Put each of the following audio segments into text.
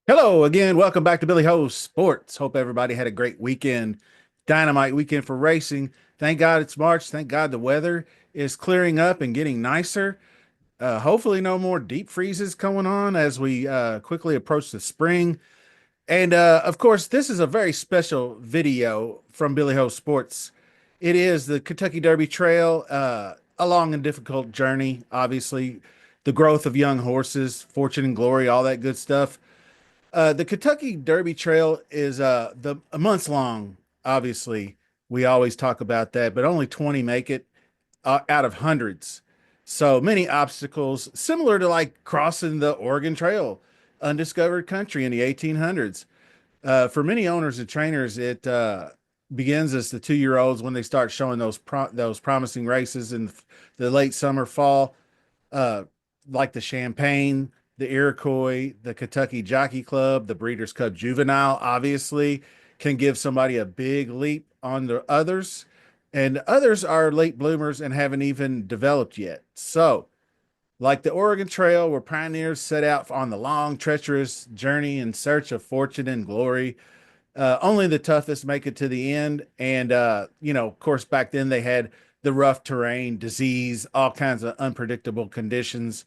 Hello again. Welcome back to Billy Ho's Sports. Hope everybody had a great weekend. Dynamite weekend for racing. Thank God it's March. Thank God the weather is clearing up and getting nicer. Hopefully, no more deep freezes going on as we quickly approach the spring. And of course, this is a very special video from Billy Ho Sports. It is the Kentucky Derby Trail, a long and difficult journey, obviously, the growth of young horses, fortune and glory, all that good stuff. The Kentucky Derby Trail is a months long. Obviously, we always talk about that, but only 20 make it out of hundreds. So many obstacles, similar to like crossing the Oregon Trail, undiscovered country in the 1800s. For many owners and trainers, it begins as the 2-year-olds when they start showing those promising races in the late summer, fall, uh, like the Champagne, the Iroquois, the Kentucky Jockey Club, the Breeders' Cup Juvenile, obviously, can give somebody a big leap on the others. And others are late bloomers and haven't even developed yet. So, like the Oregon Trail, where pioneers set out on the long, treacherous journey in search of fortune and glory, only the toughest make it to the end. And, of course, back then they had the rough terrain, disease, all kinds of unpredictable conditions.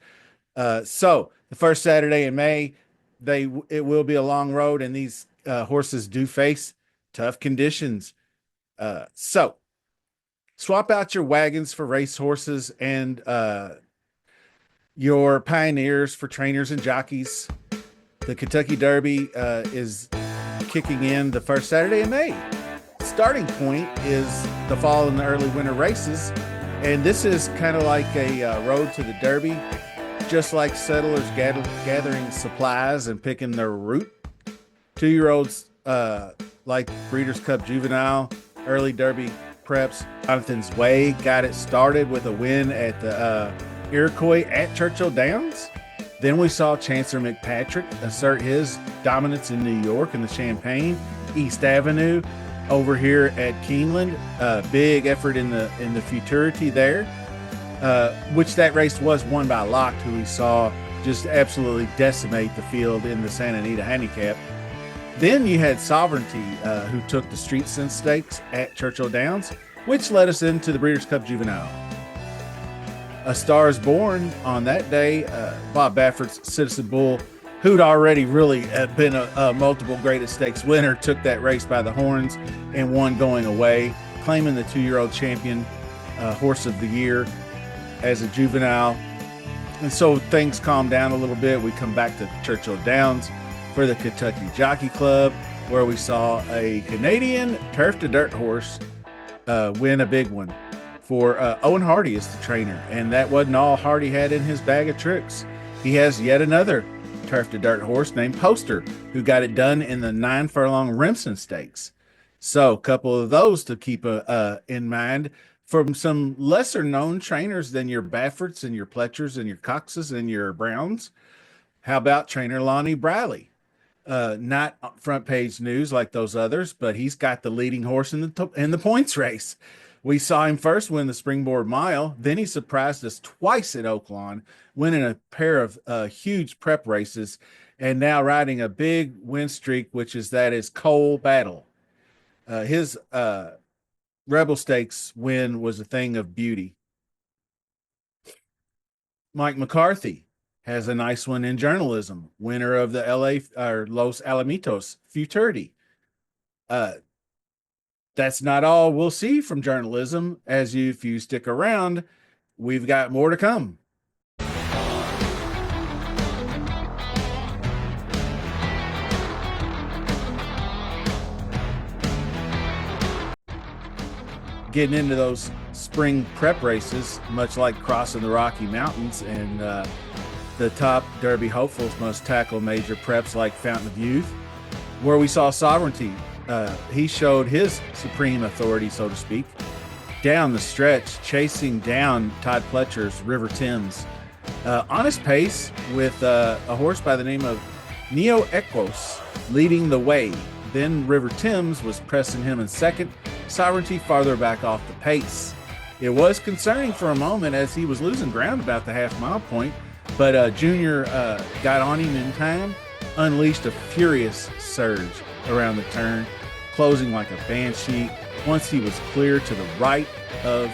So the first Saturday in May, it will be a long road, and these horses do face tough conditions. So swap out your wagons for race horses and your pioneers for trainers and jockeys. The Kentucky Derby is kicking in the first Saturday in May. Starting point is the fall and the early winter races, and this is kind of like a road to the Derby, just like settlers gathering supplies and picking their route. 2-year-olds like Breeders' Cup Juvenile, early Derby preps. Jonathan's Way got it started with a win at the Iroquois at Churchill Downs. Then we saw Chancellor McPatrick assert his dominance in New York in the Champagne. East Avenue over here at Keeneland, big effort in the futurity there, which that race was won by Locked, who we saw just absolutely decimate the field in the Santa Anita Handicap. Then you had Sovereignty, who took the Street Sense Stakes at Churchill Downs, which led us into the Breeders' Cup Juvenile. A Star is Born on that day. Bob Baffert's Citizen Bull, who'd already really been a multiple greatest stakes winner, took that race by the horns and won going away, claiming the 2-year-old champion horse of the year as a juvenile. And so things calm down a little bit. We come back to Churchill Downs for the Kentucky Jockey Club, where we saw a Canadian turf to dirt horse win a big one for Owen Hardy as the trainer. And that wasn't all Hardy had in his bag of tricks. He has yet another turf to dirt horse named Poster, who got it done in the 9 furlong Remsen Stakes. So a couple of those to keep in mind from some lesser known trainers than your Bafferts and your Pletchers and your Coxes and your Browns. How about trainer Lonnie Briley? Not front page news like those others, but he's got the leading horse in the points race. We saw him first win the Springboard Mile. Then he surprised us twice at Oaklawn, winning a pair of huge prep races, and now riding a big win streak, which is Cole Battle. His Rebel Stakes win was a thing of beauty. Mike McCarthy has a nice one in journalism, winner of the Los Alamitos Futurity. That's not all we'll see from journalism. If you stick around, we've got more to come. Getting into those spring prep races, much like crossing the Rocky Mountains, and the top Derby hopefuls must tackle major preps like Fountain of Youth, where we saw Sovereignty. He showed his supreme authority, so to speak, down the stretch, chasing down Todd Pletcher's River Thames. On his pace with a horse by the name of Neo Equos leading the way. Then River Thames was pressing him in second, Sovereignty farther back off the pace. It was concerning for a moment as he was losing ground about the half-mile point, but Junior got on him in time, unleashed a furious surge around the turn, closing like a banshee. Once he was clear to the right of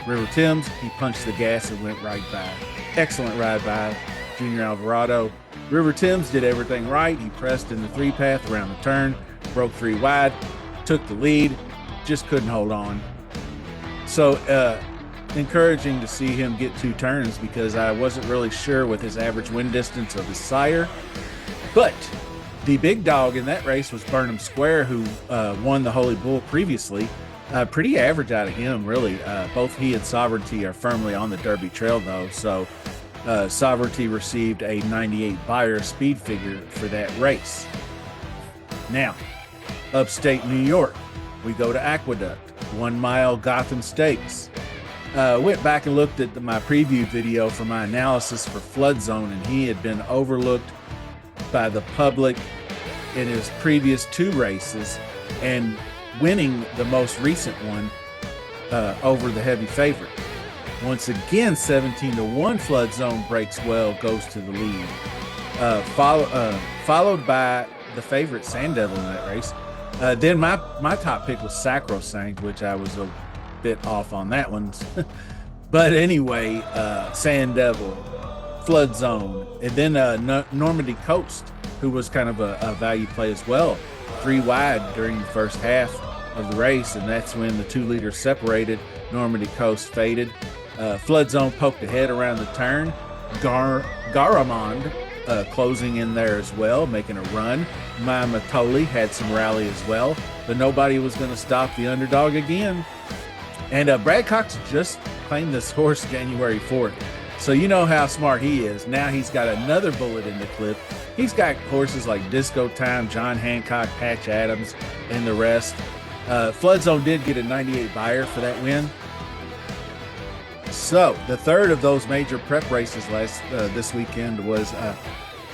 River Thames, he punched the gas and went right by. Excellent ride by Junior Alvarado. River Thames did everything right. He pressed in the three-path around the turn, broke 3 wide, took the lead, just couldn't hold on. So encouraging to see him get 2 turns because I wasn't really sure with his average win distance of his sire. But the big dog in that race was Burnham Square, who won the Holy Bull previously. Pretty average out of him, really. Both he and Sovereignty are firmly on the Derby Trail, though. So Sovereignty received a 98 Beyer speed figure for that race. Now, upstate New York, we go to Aqueduct, 1 mile Gotham Stakes. Went back and looked at my preview video for my analysis for Flood Zone, and he had been overlooked by the public in his previous 2 races and winning the most recent one over the heavy favorite. Once again, 17-1 Flood Zone breaks well, goes to the lead. Followed by the favorite Sand Devil in that race. Then my top pick was Sacrosanct, which I was a bit off on that one. But anyway, Sand Devil, Flood Zone, and then Normandy Coast, who was kind of a value play as well. 3 wide during the first half of the race, and that's when the 2 leaders separated. Normandy Coast faded. Flood Zone poked ahead around the turn. Garamond closing in there as well, making a run. My Matoli had some rally as well, but nobody was going to stop the underdog again. And Brad Cox just claimed this horse January 4th. So you know how smart he is. Now he's got another bullet in the clip. He's got horses like Disco Time, John Hancock, Patch Adams, and the rest. Flood Zone did get a 98 Beyer for that win. So the third of those major prep races this weekend was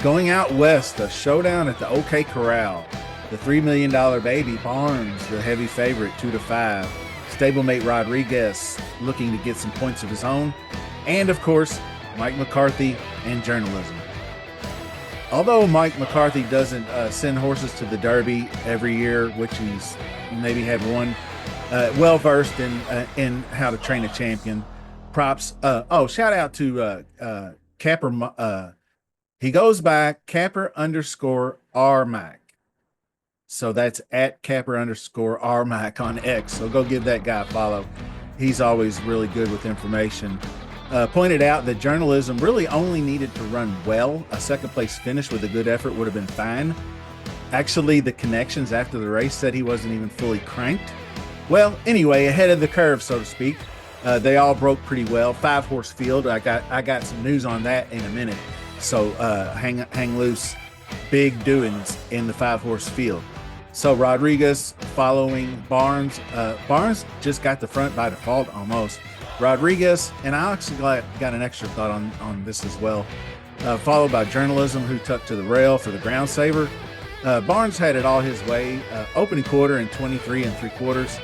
going out west, a showdown at the OK Corral. The $3 million baby Barnes, the heavy favorite, 2-5. Stablemate Rodriguez looking to get some points of his own. And of course, Mike McCarthy and journalism. Although Mike McCarthy doesn't send horses to the Derby every year, which he's maybe had one, well-versed in how to train a champion. Props. Shout out to Capper. He goes by Capper_RMac. So that's at Capper_RMac on X. So go give that guy a follow. He's always really good with information. Pointed out that journalism really only needed to run well. A second place finish with a good effort would have been fine. Actually, the connections after the race said he wasn't even fully cranked. Well, anyway, ahead of the curve, so to speak. They all broke pretty well. 5-horse field. I got some news on that in a minute. So hang loose. Big doings in the 5-horse field. So Rodriguez following Barnes. Barnes just got the front by default almost. Rodriguez, and I actually got an extra thought on this as well. Followed by journalism, who tucked to the rail for the ground saver. Barnes had it all his way. Opening quarter in 23 3/4.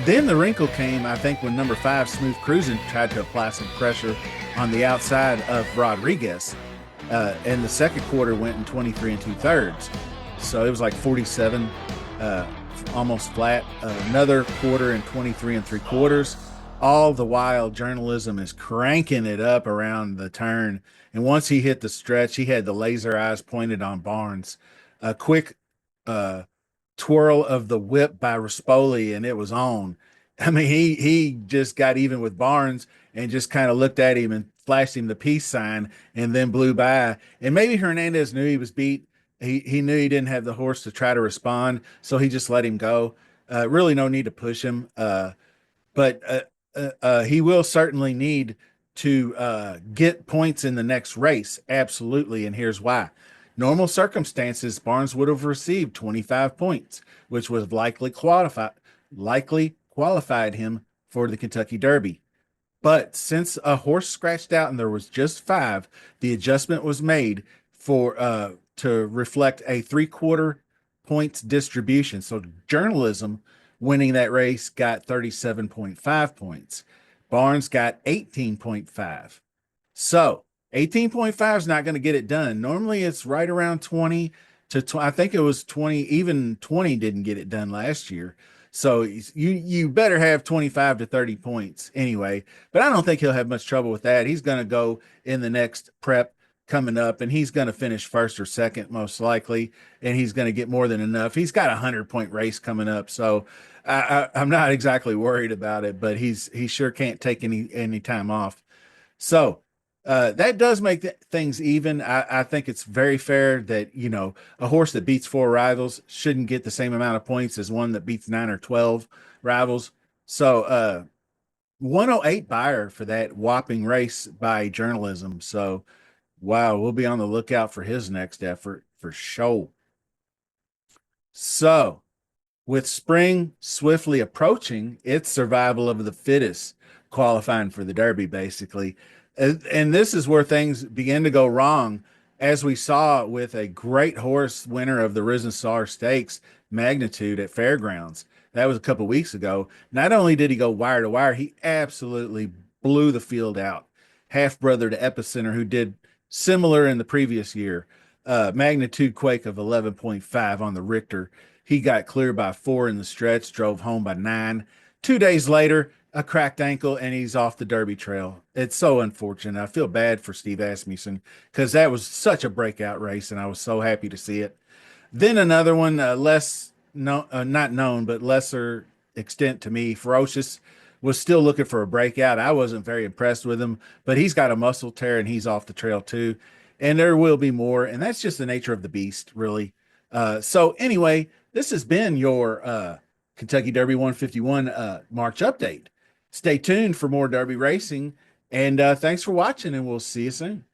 Then the wrinkle came, I think, when number 5, Smooth Cruising, tried to apply some pressure on the outside of Rodriguez. And the second quarter went in 23 2/3. So it was like 47, almost flat. Another quarter in 23 3/4. All the while, journalism is cranking it up around the turn. And once he hit the stretch, he had the laser eyes pointed on Barnes. A quick twirl of the whip by Rispoli, and it was on. I mean, he just got even with Barnes and just kind of looked at him and flashed him the peace sign and then blew by. And maybe Hernandez knew he was beat. He knew he didn't have the horse to try to respond, so he just let him go. Really no need to push him. But he will certainly need to get points in the next race. Absolutely. And here's why. Normal circumstances, Barnes would have received 25 points, which would have likely qualified him for the Kentucky Derby. But since a horse scratched out and there was just 5, the adjustment was made for to reflect a 3/4 points distribution. So journalism winning that race got 37.5 points. Barnes got 18.5. So 18.5 is not going to get it done. Normally it's right around 20 to 20. I think it was 20, even 20 didn't get it done last year. So you better have 25 to 30 points anyway. But I don't think he'll have much trouble with that. He's going to go in the next prep coming up, and he's going to finish first or second most likely, and he's going to get more than enough. He's got a 100-point race coming up, so I'm not exactly worried about it. But he sure can't take any time off. So that does make things even. I think it's very fair that, a horse that beats four rivals shouldn't get the same amount of points as one that beats nine or 12 rivals. So 108 buyer for that whopping race by journalism. So, wow, we'll be on the lookout for his next effort for sure. So, with spring swiftly approaching, it's survival of the fittest qualifying for the Derby, basically. And this is where things begin to go wrong, as we saw with a great horse winner of the Risen Star Stakes, Magnitude at Fairgrounds. That was a couple weeks ago. Not only did he go wire to wire, he absolutely blew the field out. Half brother to Epicenter, who did similar in the previous year. Magnitude quake of 11.5 on the Richter. He got clear by 4 in the stretch, drove home by 9. 2 days later, a cracked ankle, and he's off the Derby trail. It's so unfortunate. I feel bad for Steve Asmussen because that was such a breakout race, and I was so happy to see it. Then another one, less no, not known, but lesser extent to me. Ferocious was still looking for a breakout. I wasn't very impressed with him, but he's got a muscle tear and he's off the trail too. And there will be more, and that's just the nature of the beast, really. So anyway, this has been your Kentucky Derby 151 March update. Stay tuned for more Derby racing, and thanks for watching, and we'll see you soon.